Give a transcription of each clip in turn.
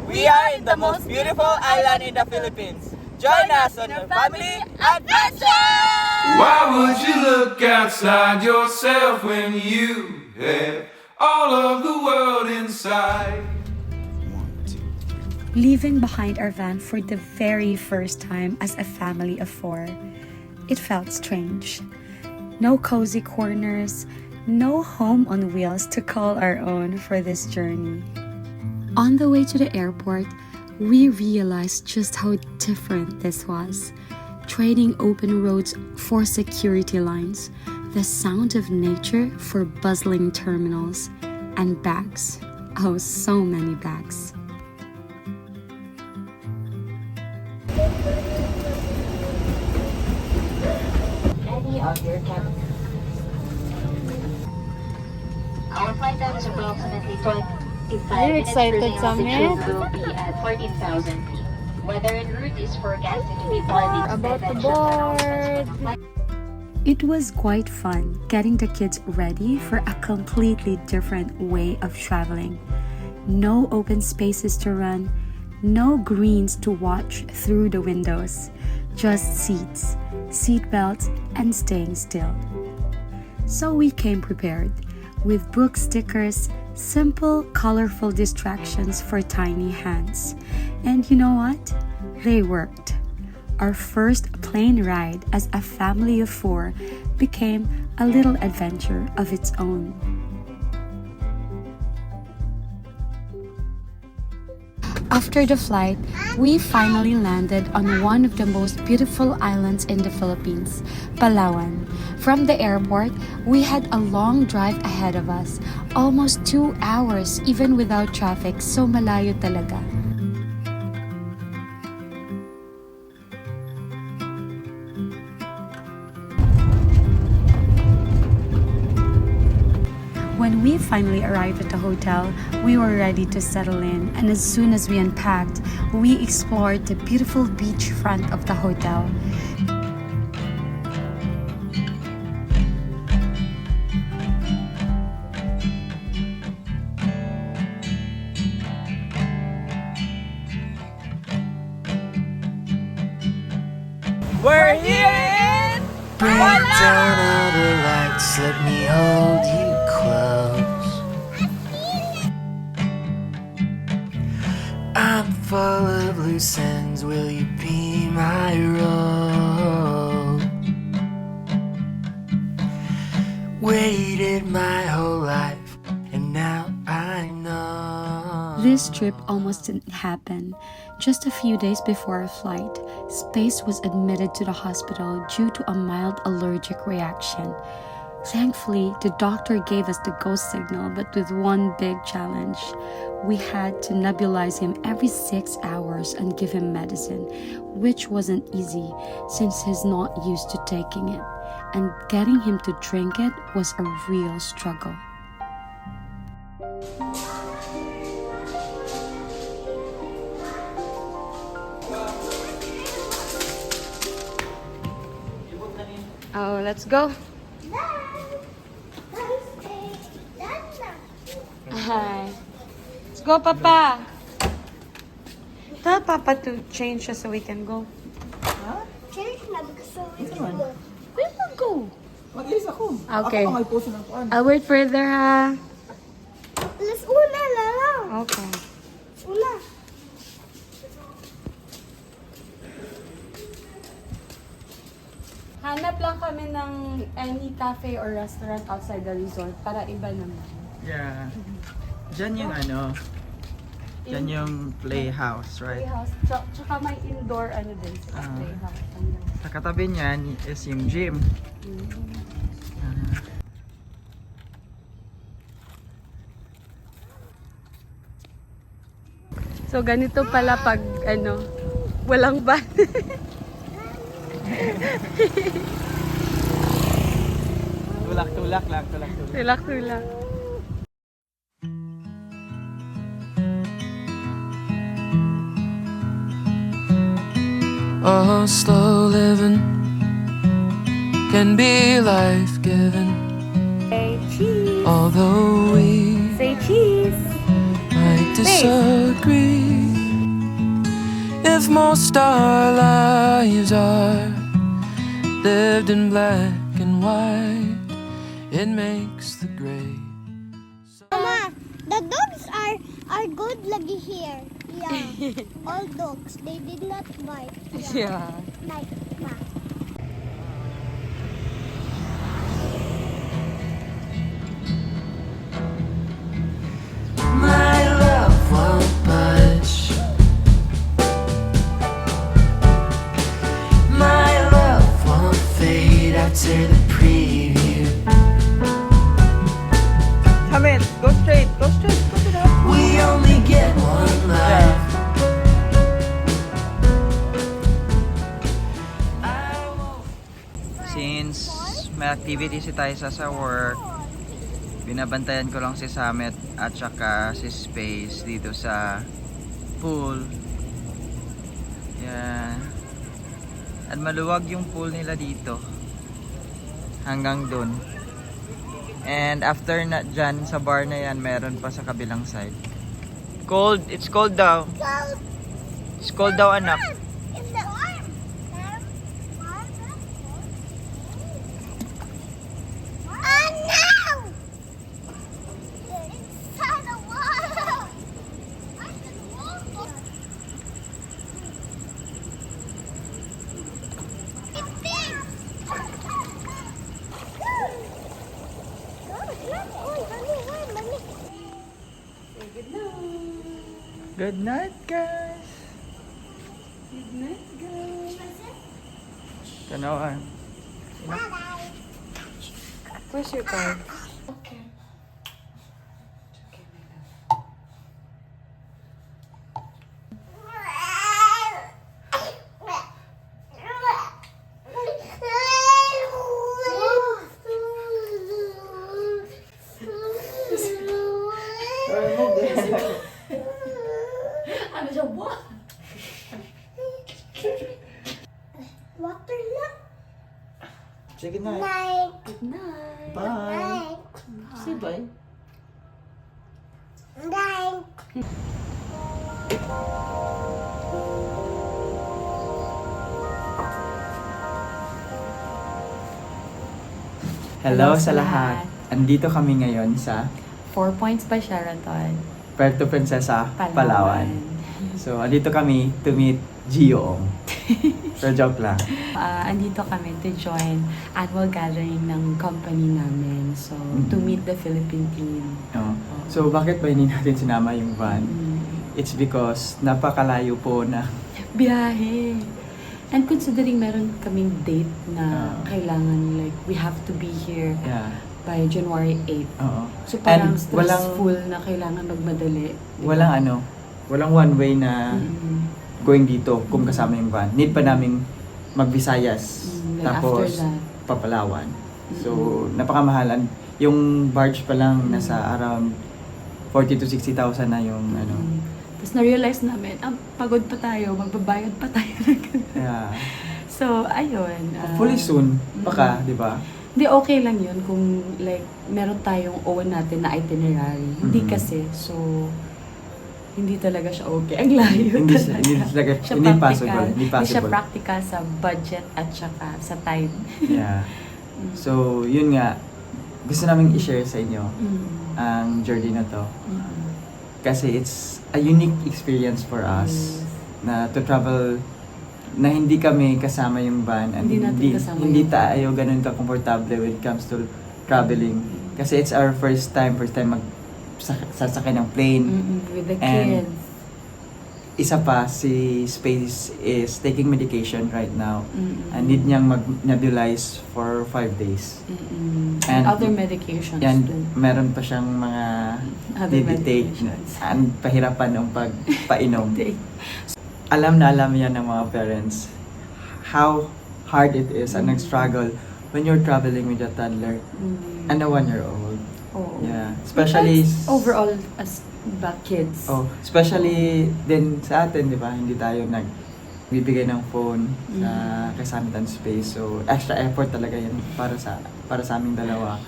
We are in the most beautiful island in the Philippines. Join us on your family adventure! Why would you look outside yourself when you have all of the world inside? Leaving behind our van for the very first time as a family of 4, it felt strange. No cozy corners, no home on wheels to call our own for this journey. On the way to the airport, we realized just how different this was. Trading open roads for security lines, the sound of nature for bustling terminals, and bags. Oh, so many bags. Any of your cabin. Our flight time is approximately 25 Are you minutes. excited, Cruising Samit? altitude will be at 14,000 feet. Weather en route is forecasted to be partly About to suspended. board. It was quite fun getting the kids ready for a completely different way of traveling. No open spaces to run, no greens to watch through the windows, just seats, seat belts, and staying still. So we came prepared with book stickers, simple, colorful distractions for tiny hands. And you know what? They worked. Our first plane ride as a family of 4 became a little adventure of its own. After the flight, we finally landed on one of the most beautiful islands in the Philippines, Palawan. From the airport, we had a long drive ahead of us, almost 2 hours even without traffic, so malayo talaga. When we finally arrived at the hotel, we were ready to settle in, and as soon as we unpacked, we explored the beautiful beach front of the hotel. We're here in Bring down all the lights, let me hold you close. I'm full of loose ends, will you be my rope? Waited my whole life, and now I know. This trip almost didn't happen. Just a few days before our flight, Space was admitted to the hospital due to a mild allergic reaction. Thankfully, the doctor gave us the go signal, but with one big challenge. We had to nebulize him every 6 hours and give him medicine, which wasn't easy since he's not used to taking it, and getting him to drink it was a real struggle. Oh, let's go. Hi. Let's go, Papa. Tell Papa to change us so we can go. Change na because so we can naman? go. We will go. Mag-ilis ako. Okay. Ako may puso ng kuan. I'll wait further, ha? Let's una na lang. Okay. Una. Hanap lang kami ng any cafe or restaurant outside the resort para iba naman. Yeah. Diyan yung ano, diyan yung playhouse, right? Playhouse. Tsaka may indoor ano din sa Ah. playhouse. Sa katabi niyan is yung gym. So ganito pala pag ano, walang ban. Tulak-tulak lang, tulak-tulak. Tulak-tulak. Oh, slow living can be life-giving. Say cheese. Although we Say cheese. might disagree. if most our lives are lived in black and white, it makes the gray. Mama, the dogs are good lagi here. Yeah. All dogs. They did not bite. Yeah. Like ma. My love won't budge. My love won't fade after the preview. Hamid, go straight to the We only get one life. Since may activity si Taisa sa work, binabantayan ko lang si Summit at saka si Space dito sa pool. Yan. At maluwag yung pool nila dito. Hanggang dun. And after na dyan sa bar na yan, meron pa sa kabilang side. Cold. It's cold daw. Cold. It's cold daw, anak. In the arm. Oh no! Inside the water. It stinks. Good night, guys. Tanawan. Bye-bye. Where's your card? Water na. Say good night. Night. Bye. Say bye. Night. Hello sa lahat. Andito kami ngayon sa 4 points by Sheraton. Puerto Princesa, Palawan. So, andito kami to meet Gio. Pero joke lang. Andito kami to join annual gathering ng company namin. So, to meet the Philippine team. No? So, bakit ba hindi natin sinama yung van? It's because napakalayo po na Biyahe. And considering meron kaming date na kailangan, like, we have to be here yeah. by January 8. Oo. So, parang And stressful na kailangan magmadali. Walang one way na going dito kung kasama yung van. Need pa naming mag-Visayas. Like Tapos, after that. Papalawan. So, napakamahalan. Yung barge pa lang nasa around 40 to 60,000 na yung ano. Tapos na-realize namin, pagod pa tayo, magbabayad pa tayo ng ganun. Yeah. So, ayun. Hopefully soon. Baka, di ba? Hindi, okay lang yun kung like, meron tayong own natin na itinerary. Hindi kasi, so, hindi talaga siya okay. Ang layo Hindi talaga. siya- hindi possible. Hindi Hindi siya possible. practical sa budget at saka sa time. Yeah. So, yun nga. Gusto namin i-share sa inyo Mm. ang journey na to. Mm. Kasi it's a unique experience for us na to travel na hindi kami kasama yung van and Hindi natin kasama hindi yung tayo ganun ka-comfortable when it comes to traveling. Kasi it's our first time sasakay ng plane. With the And kids. Isa pa, si Space is taking medication right now. Mm-mm. And need niyang mag-nebulize for 5 days. Mm-mm. And- other medications Yan, too. meron pa siyang mga Other take medications. and pahirapan ng pagpainom. Alam na alam yan ng mga parents how hard it is and ang struggle when you're traveling with a toddler Mm. and a 1-year-old. Oo. Yeah, especially Overall, as kids. especially din sa atin, 'di ba? Hindi tayo nagbibigay ng phone sa Kasamtan Space. So extra effort talaga 'yan para sa aming dalawa.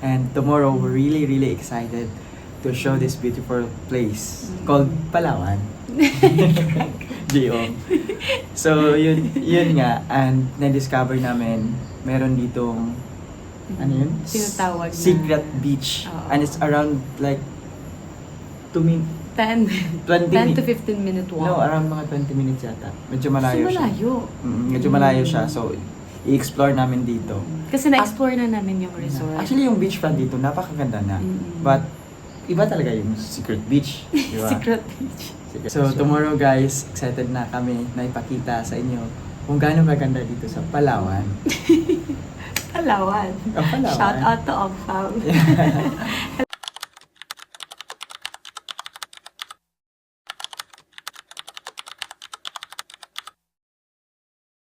And tomorrow we're really excited to show this beautiful place called Palawan. Jiong. So, yun nga. And na-discover namin, meron ditong, ano yun? Tinatawag na- Secret beach. Oo. And it's around like 10 20 to 15 minute walk. No, around mga 20 minutes yata. Medyo malayo So, siya. malayo. Medyo malayo siya. So, i-explore namin dito. Kasi na-explore na namin yung resort. Actually, yung beachfront dito, napakaganda na. But, iba talaga yung secret beach. Di ba? Secret beach. So, tomorrow guys, excited na kami na ipakita sa inyo kung gaano kaganda dito sa Palawan. Palawan. Oh, Palawan. Shout out to Okfam.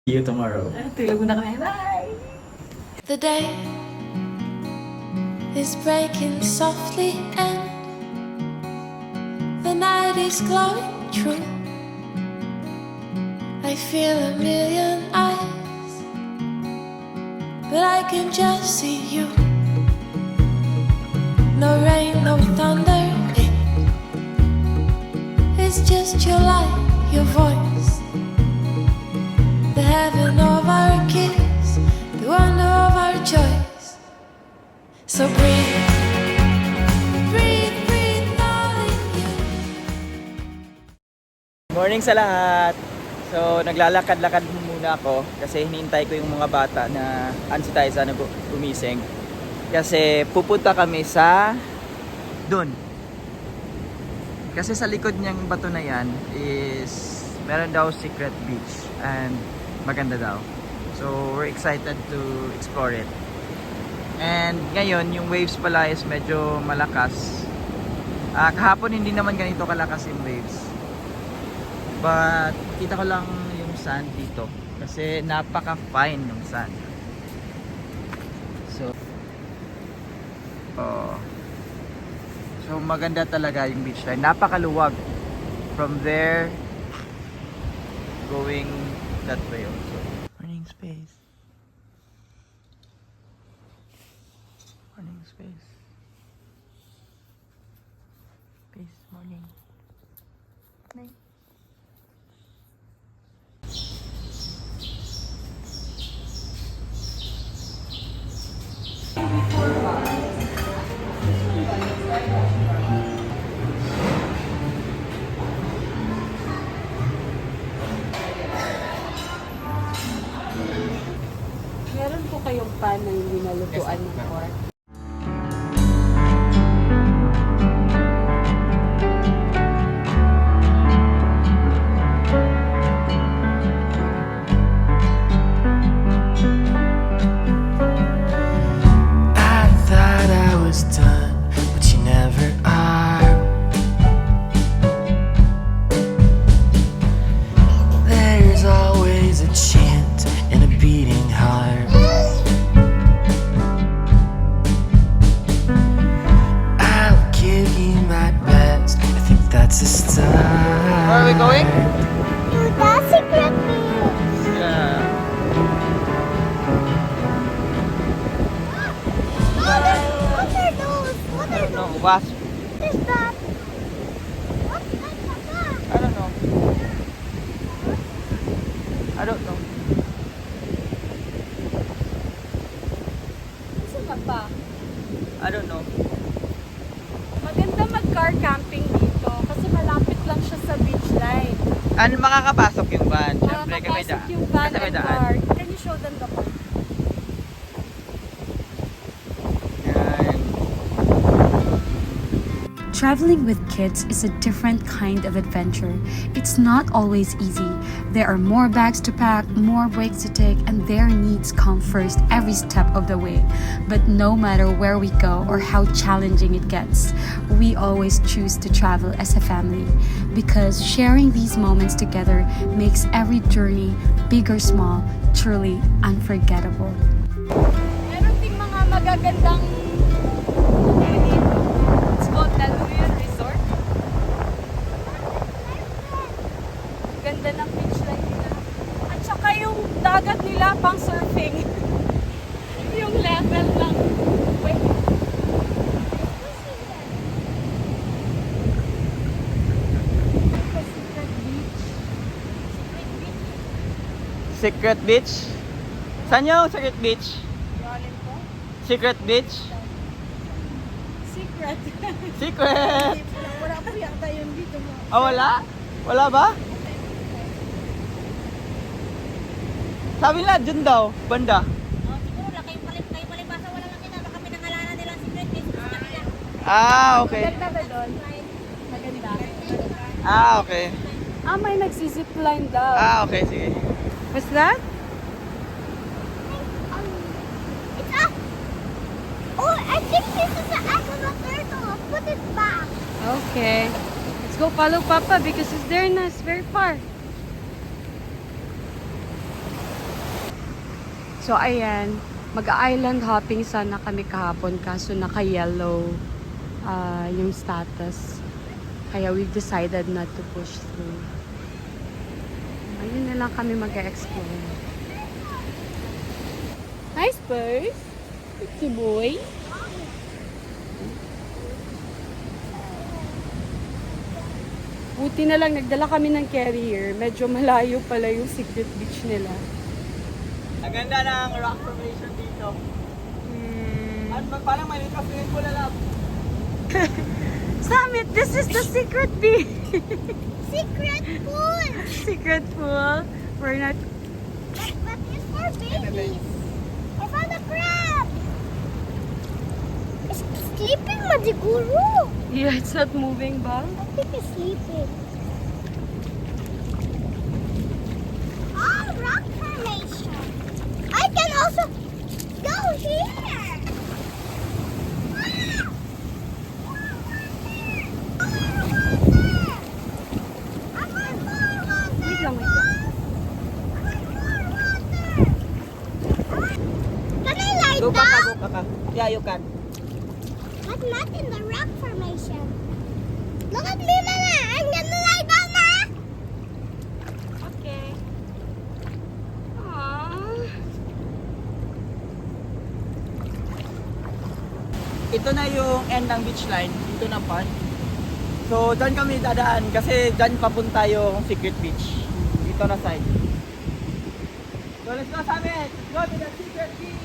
See you tomorrow. Tulog muna kami. Bye! The day is breaking softly and the night is glowing true. I feel a million eyes, but I can just see you. No rain, no thunder, it's just your light, your voice. The heaven of our kiss, the wonder of our choice. So breathe, breathe, breathe, darling, you. Morning sa lahat! So, naglalakad-lakad muna ako kasi hinihintay ko yung mga bata na ansitize na gumising. Kasi pupunta kami sa dun. Kasi sa likod niyang bato na yan is meron daw secret beach and maganda daw. So, we're excited to explore it. And ngayon, yung waves pala is medyo malakas. Kahapon hindi naman ganito kalakas yung waves. But, kita ko lang yung sand dito. Kasi napaka-fine yung sand. So, so maganda talaga yung beach line. Napakaluwag. From there, going that way also. Morning space. Morning space. Space, morning. Night. Meron po kayong pan na hindi nalutuan ng pork? I thought I was done, but you never are. There's always a chant and a beating heart. I'll give you my best. I think that's a start. Where are we going? To the secret beach. Yeah. What are those? What are No, those? wasp. What is that? What's that? I don't know. I don't know. Saan ka pa? I don't know. Maganda mag-car camping dito kasi malapit lang siya sa beach line. Ano makakapasok yung van? Siyempre, kami Makakapasok yung van Kasi may and daan. car. Can you show them the car? Yan. Traveling with kids is a different kind of adventure. It's not always easy. There are more bags to pack, more breaks to take, and their needs come first every step of the way. But no matter where we go or how challenging it gets, we always choose to travel as a family because sharing these moments together makes every journey, big or small, truly unforgettable. Meron ding mga magagandang hotel resort. Ganda ng beach line nila. At saka yung dagat nila pang surfing. Yung level lang. Wait. Secret beach. Secret Beach? Saan yung Secret Beach? Secret Beach? Secret. Secret! Wala po yata yun dito mo. Ah, wala? Wala ba? Sabi nila, dun daw, banda. Siguro lang kayo palibasa, wala lang kita. Baka pinangalanan nilang secret beach sa kanila. Ah, okay. Maganda ba doon? Maganda. Ah, okay. Ah, may nagsizipline daw. Ah, okay, sige. What's that? It's a. Oh, I think this is the egg of a turtle. Put it back. Okay. Let's go follow Papa because it's there na. It's very far. So, ayan. Mag-island hopping sana kami kahapon kaso naka-yellow yung status. Kaya we've decided not to push through. Ayun na lang kami mag-explore. Hi, Spurs! Pretty boy! Buti na lang, nagdala kami ng carrier. Medyo malayo pala yung secret beach nila. Ang ganda ng rock formation dito. At parang may swimming pool na lang. Summit, this is the secret beach! Secret pool. Secret pool. We're not... But it's for babies. I found a crab. It's sleeping, Majiguro. Yeah, it's not moving ba? I think it's sleeping. Oh, rock formation. I can also go here. Wait lang, wait lang. Can I lie Go back, down? go back. Yeah, you can. But not in the rock formation. Look at me, Mama. I'm gonna lie down now. Okay. Aww. Ito na yung end ng beach line. Dito na part. So, dyan kami dadaan kasi dyan papunta yung secret beach. Dito na side. So, let's go, Summit! Let's go to the secret beach!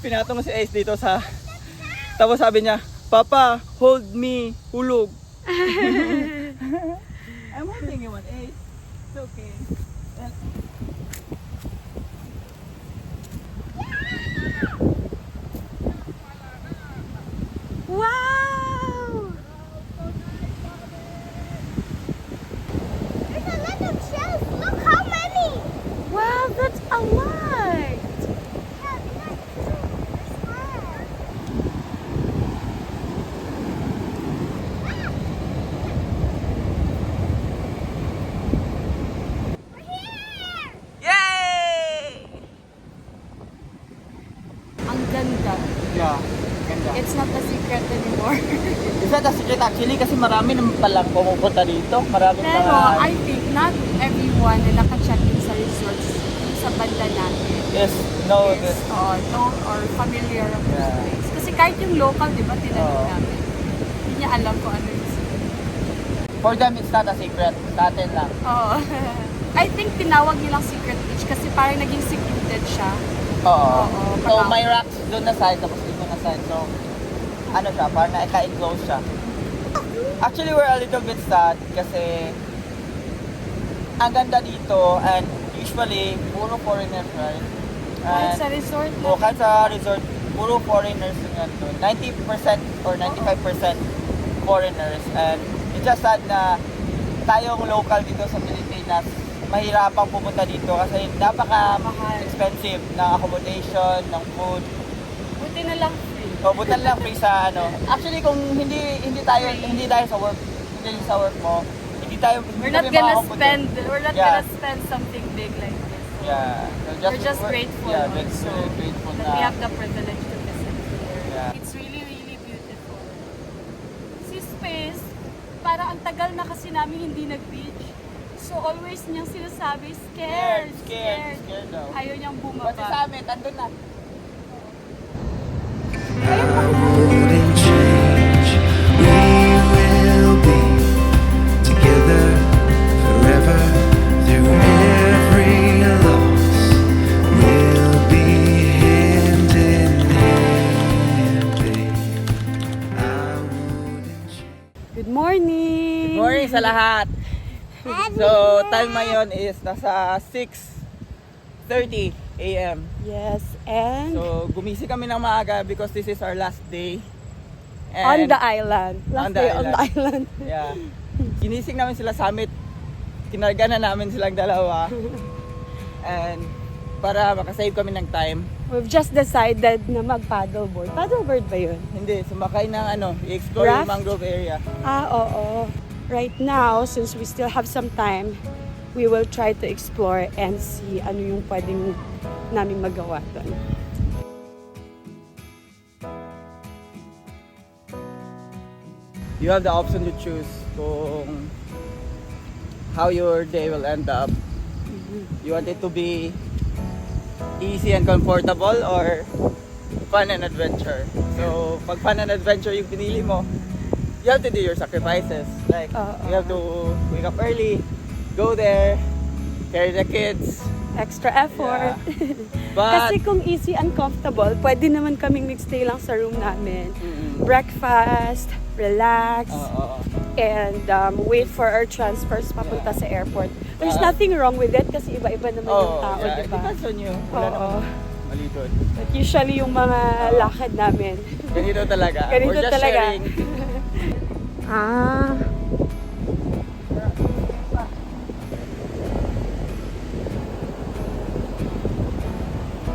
Pinatong si Ace dito sa... Tapos sabi niya, Papa, hold me, hulog. I'm holding you one, Ace. It's okay. Wow! There's a lot of shells. Look how many. Wow, that's a lot! Yeah, that's small. We're here. Yay! Ang ganda. Yeah, ganda. It's not a secret anymore. Isa na secret actually kasi marami naman palang pumupunta dito. Marami Pero mga... I think not everyone na naka-check-in sa resorts sa banda natin Yes, no, is known or familiar of this Yeah. place. Kasi kahit yung local, di ba, tinanong Oo. namin. Hindi niya alam kung ano yung secret. For them, it's not a secret. Sa atin lang. Oo. I think tinawag nilang secret beach kasi parang naging secluded siya. Oo. Oo, So, parang- may rocks doon na side, tapos dito na side. So, ano siya, parang na-enclose siya. Actually, we're a little bit sad kasi ang ganda dito and usually, puro foreigners, right? Kahit And, sa resort na. o kahit sa resort, puro foreigners yung nandun. 90% or 95% foreigners. And it's just sad na tayong local dito sa Pilipinas, mahirapang pumunta dito kasi napaka-expensive ng accommodation, ng food. Buti na lang free. So, butan lang free sa ano. Actually, kung hindi dahil sa work, hindi sa work mo, hindi We're kami not gonna makakapunta. gonna spend something big like this. Yeah. So We're just grateful Yeah, also we're grateful that we have the privilege to visit here. Yeah. It's really, really beautiful. Si Space, para ang tagal na kasi namin hindi nag-beach. So always niyang sinasabi, scared. Scared daw. Ayaw niyang Pati bumaba. sa amin, andun na. wouldn't change. We will be together Good morning! Good morning sa lahat! So, time ngayon is nasa 6:30 a.m. Yes, and So, gumising kami ng maaga because this is our last day. on the island. Last on the day on the island. island. Yeah. Ginising namin sila summit. Kinarga na namin silang dalawa. And para makasave kami ng time. We've just decided na mag-paddleboard. Paddleboard ba yun? Hindi, sumakay ng i-explore yung Raft? mangrove area. Oo. Right now, since we still have some time, we will try to explore and see ano yung pwedeng namin magawa doon. You have the option to choose kung how your day will end up. You want it to be easy and comfortable or fun and adventure. So, pag fun and adventure yung pinili mo, you have to do your sacrifices. Like, you have to wake up early, go there, carry the kids. Extra effort. But, Kasi kung easy and comfortable, pwede naman kaming magstay lang sa room namin. Mm-mm. Breakfast, relax, Oo. and wait for our transfers papunta sa airport. There's nothing wrong with it kasi iba-iba naman yung tao, yeah, diba? depends on you. Wala Oo. naman mali doon. But usually yung mga lakad namin, Ganito talaga. ganito We're just talaga. sharing. Ah.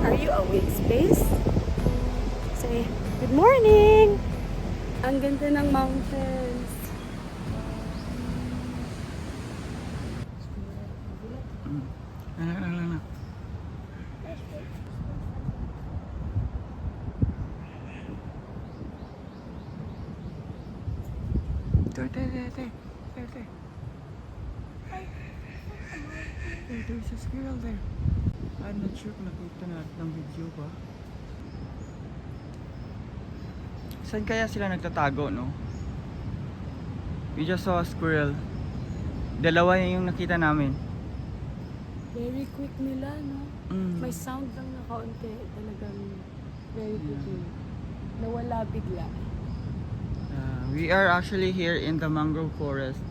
Are you awake, Space? Say, good morning! Ang ganda ng mountains. There's a squirrel there. I'm not sure kung nakita natin ng video ba. Saan kaya sila nagtatago, no? We just saw a squirrel. Dalawa yung nakita namin. Very quick nila, no? Mm. May sound lang na kaunti. Talagang very quickly. Nawala bigla. We are actually here in the mangrove forest.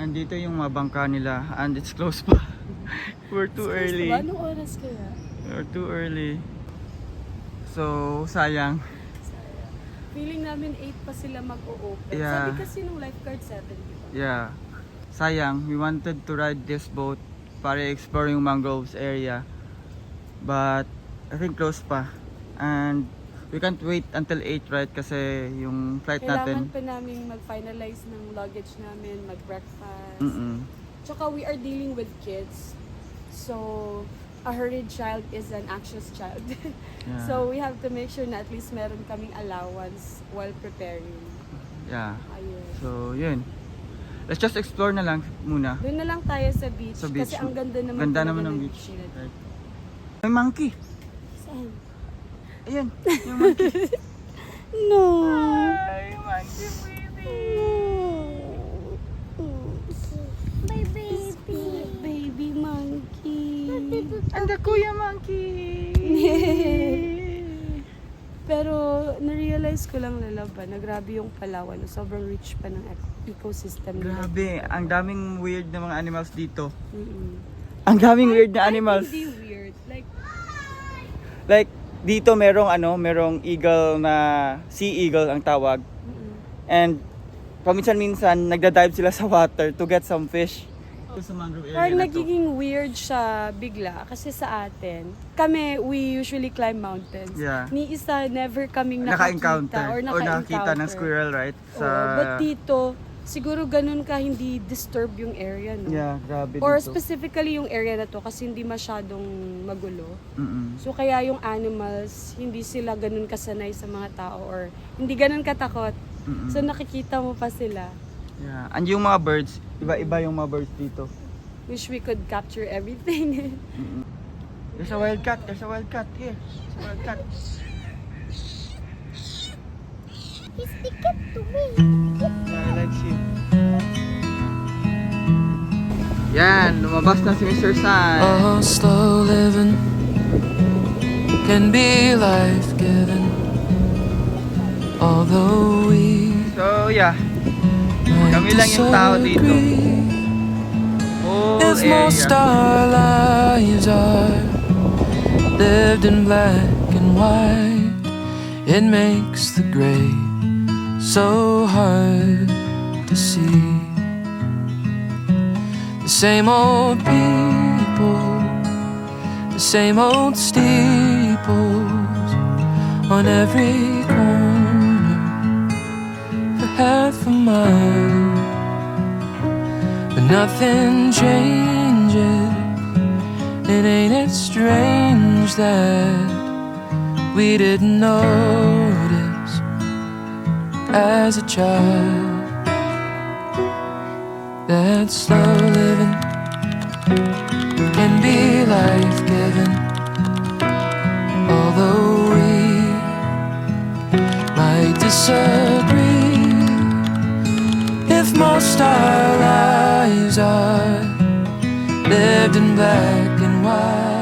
And dito yung mga bangka nila. And it's close pa. We're too early. Diba? Anong oras kaya? We're too early. So, sayang. Feeling namin 8 pa sila mag-o-open. Yeah. Sabi kasi nung lifeguard 7, diba? Yeah. Sayang. We wanted to ride this boat para explore yung mangroves area. But, I think close pa. And, we can't wait until 8, right? Kasi yung flight Kailangan natin. pa namin mag-finalize ng luggage namin, mag-breakfast. Mm-mm. Tsaka we are dealing with kids. So, a hurried child is an anxious child. Yeah. So, we have to make sure na at least meron kaming allowance while preparing. Yeah. Ayun. So, yun. Let's just explore na lang muna. Doon na lang tayo sa beach. Sa beach. Kasi ang ganda naman Ganda talaga naman ng ng beach. na to. Right. May monkey. Saan? Ayan. Yung monkey. No! Ay, monkey baby. My baby. Baby monkey. Anda kuya monkey. Pero na-realize ko lang lalaba na grabe yung Palawan. Sobrang rich pa ng ecosystem nila. Grabe, ang daming weird na mga animals dito. Mm-mm. Ang daming weird na animals. Hindi weird. Like dito merong eagle na sea eagle ang tawag. And paminsan-minsan nagda-dive sila sa water to get some fish. Sa mangrove area parang na to. nagiging weird siya bigla. Kasi sa atin, we usually climb mountains. Yeah. Ni isa, never kaming Naka-encounter nakakita or nakakita ng squirrel, right? But dito, siguro ganun ka hindi disturb yung area, no? Yeah, grabe Or dito. specifically yung area na to kasi hindi masyadong magulo. Mm-mm. So kaya yung animals, hindi sila ganun kasanay sa mga tao or hindi ganun katakot. Mm-mm. So nakikita mo pa sila. Yeah. And yung mga birds, iba-iba yung mga birds dito. Wish we could capture everything. Mm-mm. There's a wild cat. There's a wild cat here. There's a wild cat. He's sticking to me. Yeah, I like him. Yan, lumabas na si Mr. San. Oh, slow living can be life-giving. Although we So yeah, Kami lang yung tao dito. If most our lives are lived in black and white, it makes the gray so hard to see. The same old people, the same old steeples on every corner for half a mile. But nothing changes, and ain't it strange that we didn't notice as a child that slow living can be life-giving. Although we might disagree, if most our lives are lived in black and white,